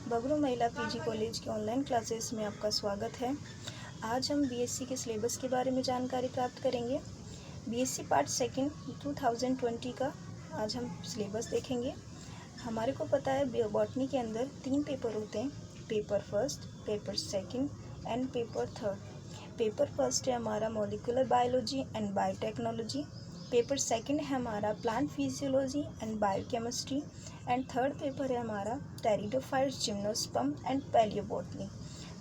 बबरू महिला PG college के online classes में आपका स्वागत है। आज हम बीएससी के सिलेबस के बारे में जानकारी प्राप्त करेंगे। बीएससी पार्ट सेकंड 2020 का आज हम सिलेबस देखेंगे। हमारे को पता है बॉटनी के अंदर 3 पेपर होते हैं, paper first, paper second and paper third. Paper first है हमारा molecular biology and biotechnology, paper second है हमारा plant physiology and biochemistry and third paper है हमारा टेरिडोफाइट्स, जिम्नोस्पर्म एंड पैलियोबॉटनी।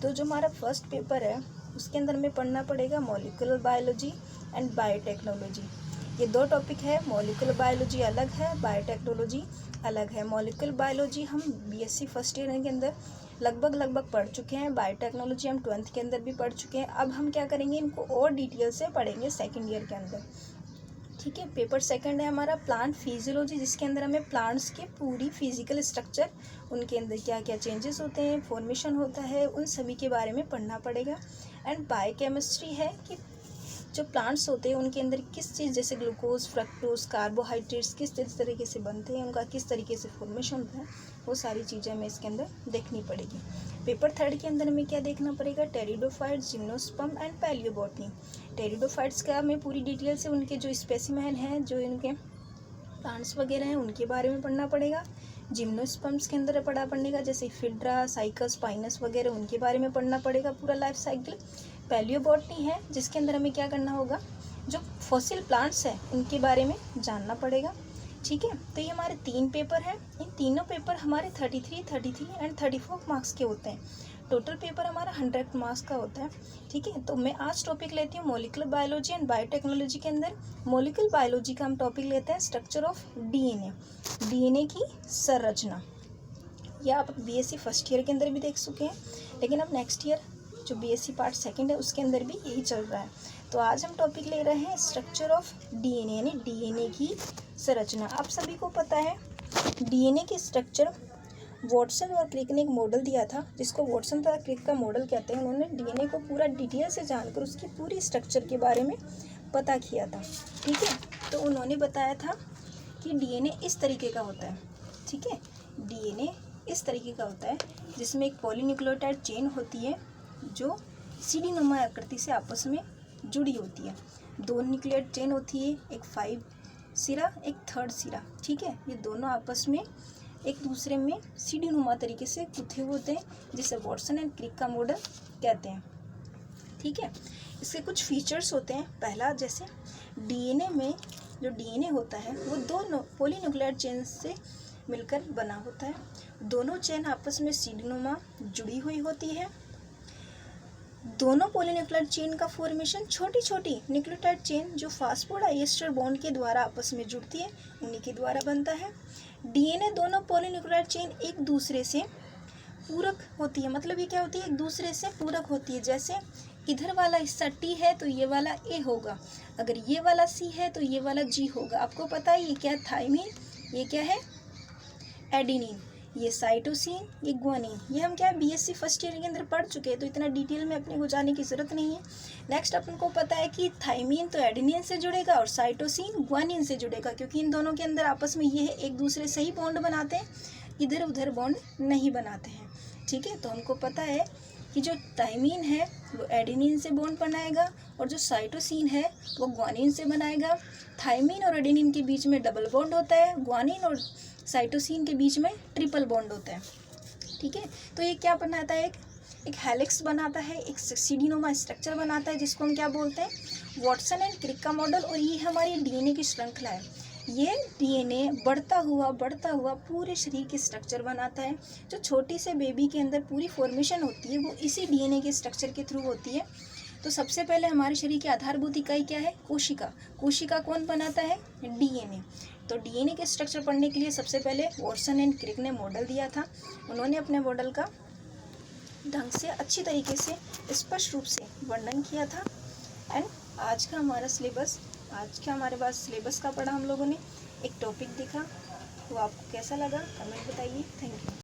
तो जो हमारा फर्स्ट पेपर है उसके अंदर हमें पढ़ना पड़ेगा मॉलिक्यूलर बायोलॉजी एंड बायोटेक्नोलॉजी। ये 2 टॉपिक है, मॉलिक्यूलर बायोलॉजी अलग है, बायोटेक्नोलॉजी अलग है। मॉलिक्यूलर बायोलॉजी हम बीएससी फर्स्ट ईयर के अंदर लगभग पढ़ चुके हैं, बायोटेक्नोलॉजी हम 12th के अंदर भी पढ़ चुके हैं। अब हम क्या करेंगे, इनको और डिटेल से पढ़ेंगे सेकेंड ईयर के अंदर। ठीक है, पेपर सेकंड है हमारा प्लांट फिजियोलॉजी, जिसके अंदर हमें प्लांट्स के पूरी फिजिकल स्ट्रक्चर, उनके अंदर क्या क्या चेंजेस होते हैं, फॉर्मेशन होता है, उन सभी के बारे में पढ़ना पड़ेगा। एंड बायोकेमिस्ट्री है कि जो प्लांट्स होते हैं उनके अंदर किस चीज़ जैसे ग्लूकोज, फ्रक्टोज, कार्बोहाइड्रेट्स किस तरीके से बनते हैं, उनका किस तरीके से फॉर्मेशन होता है, वो सारी चीज़ें हमें इसके अंदर देखनी पड़ेगी। पेपर थर्ड के अंदर हमें क्या देखना पड़ेगा, pteridophytes, gymnosperm and palaeobotany. Pteridophytes का हमें पूरी डिटेल से उनके जो स्पेसिमेन हैं, जो इनके प्लांट्स वगैरह हैं, उनके बारे में पढ़ना पड़ेगा। जिम्नोस्पर्म्स के अंदर पढ़ने का जैसे फिड्रा, साइकस, पाइनस वगैरह, उनके बारे में पढ़ना पड़ेगा पूरा लाइफ साइकिल। पैलियोबॉटनी है जिसके अंदर हमें क्या करना होगा, जो फॉसिल प्लांट्स हैं उनके बारे में जानना पड़ेगा। ठीक है, तो ये हमारे 3 पेपर हैं। इन तीनों पेपर हमारे 33 एंड 34 मार्क्स के होते हैं। टोटल पेपर हमारा 100 मार्क्स का होता है। ठीक है, तो मैं आज टॉपिक लेती हूँ मॉलिक्यूलर बायोलॉजी एंड बायोटेक्नोलॉजी के अंदर। मॉलिक्यूलर बायोलॉजी का हम टॉपिक लेते हैं स्ट्रक्चर ऑफ डीएनए की संरचना। यह आप बीएससी फर्स्ट ईयर के अंदर भी देख चुके हैं, लेकिन अब नेक्स्ट ईयर जो बीएससी पार्ट सेकंड है उसके अंदर भी यही चल रहा है। तो आज हम टॉपिक ले रहे हैं स्ट्रक्चर ऑफ डीएनए, यानी डीएनए की संरचना। आप सभी को पता है डीएनए की स्ट्रक्चर वॉटसन और क्रिक ने एक मॉडल दिया था, जिसको वॉटसन तथा क्रिक का मॉडल कहते हैं। उन्होंने डीएनए को पूरा डिटेल से जानकर उसकी पूरी स्ट्रक्चर के बारे में पता किया था। ठीक है, तो उन्होंने बताया था कि डीएनए इस तरीके का होता है। ठीक है, डीएनए इस तरीके का होता है जिसमें एक पॉलीन्यूक्लियोटाइड चेन होती है जो सीढ़ी नुमा आकृति से आपस में जुड़ी होती है। 2 न्यूक्लियोटाइड चेन होती है, एक 5 सिरा, एक 3rd सिरा। ठीक है, ये दोनों आपस में एक दूसरे में सीढ़ी नुमा तरीके से गुथे होते हैं, जिसे वॉटसन एंड क्रिक का मॉडल कहते हैं। ठीक है, इसके कुछ फीचर्स होते हैं। पहला, जैसे डीएनए में जो डीएनए होता है वो 2 पॉलीन्यूक्लियोटाइड चेन से मिलकर बना होता है। दोनों चेन आपस में सीढ़ी नुमा जुड़ी हुई होती है। दोनों पॉलीन्यूक्लियोटाइड चेन का फॉर्मेशन छोटी छोटी न्यूक्लियोटाइड चेन जो फास्फोडाइएस्टर बॉन्ड के द्वारा आपस में जुड़ती है, उन्हीं के द्वारा बनता है। डीएनए दोनों पॉलीन्यूक्लियोटाइड चेन एक दूसरे से पूरक होती है। मतलब ये क्या होती है, एक दूसरे से पूरक होती है। जैसे इधर वाला हिस्सा टी है तो ये वाला ए होगा, अगर ये वाला सी है तो ये वाला जी होगा। आपको पता है ये क्या है, थायमिन, ये क्या है, एडेनिन, ये साइटोसिन, ये ग्वानिन। ये हम क्या है बीएससी फर्स्ट ईयर के अंदर पढ़ चुके हैं, तो इतना डिटेल में अपने को जाने की ज़रूरत नहीं है। नेक्स्ट अपन को पता है कि थायमिन तो एडेनिन से जुड़ेगा और साइटोसिन ग्वानिन से जुड़ेगा, क्योंकि इन दोनों के अंदर आपस में ये एक दूसरे से ही बॉन्ड बनाते हैं, इधर उधर बॉन्ड नहीं बनाते हैं। ठीक है, तो हमको पता है कि जो थायमिन है वो एडेनिन से बॉन्ड बनाएगा और जो साइटोसिन है वो ग्वानिन से बनाएगा। थायमिन और एडेनिन के बीच में डबल बॉन्ड होता है, ग्वानिन और साइटोसिन के बीच में ट्रिपल बॉन्ड होता है। ठीक है, तो ये क्या बनाता है, एक हेलिक्स बनाता है, एक सीढ़ीनुमा स्ट्रक्चर बनाता है, जिसको हम क्या बोलते हैं, वॉटसन एंड क्रिक का मॉडल। और ये हमारी डीएनए की श्रृंखला है। ये डीएनए बढ़ता हुआ पूरे शरीर के स्ट्रक्चर बनाता है। जो छोटी से बेबी के अंदर पूरी फॉर्मेशन होती है वो इसी डीएनए के स्ट्रक्चर के थ्रू होती है। तो सबसे पहले हमारे शरीर की आधारभूत इकाई क्या है, कोशिका। कोशिका कौन बनाता है, डीएनए। तो डीएनए के स्ट्रक्चर पढ़ने के लिए सबसे पहले वॉटसन एंड क्रिक ने मॉडल दिया था। उन्होंने अपने मॉडल का ढंग से अच्छी तरीके से स्पष्ट रूप से वर्णन किया था। एंड आज का हमारे पास सिलेबस का पढ़ा हम लोगों ने, एक टॉपिक देखा, तो आपको कैसा लगा कमेंट बताइए। Thank you.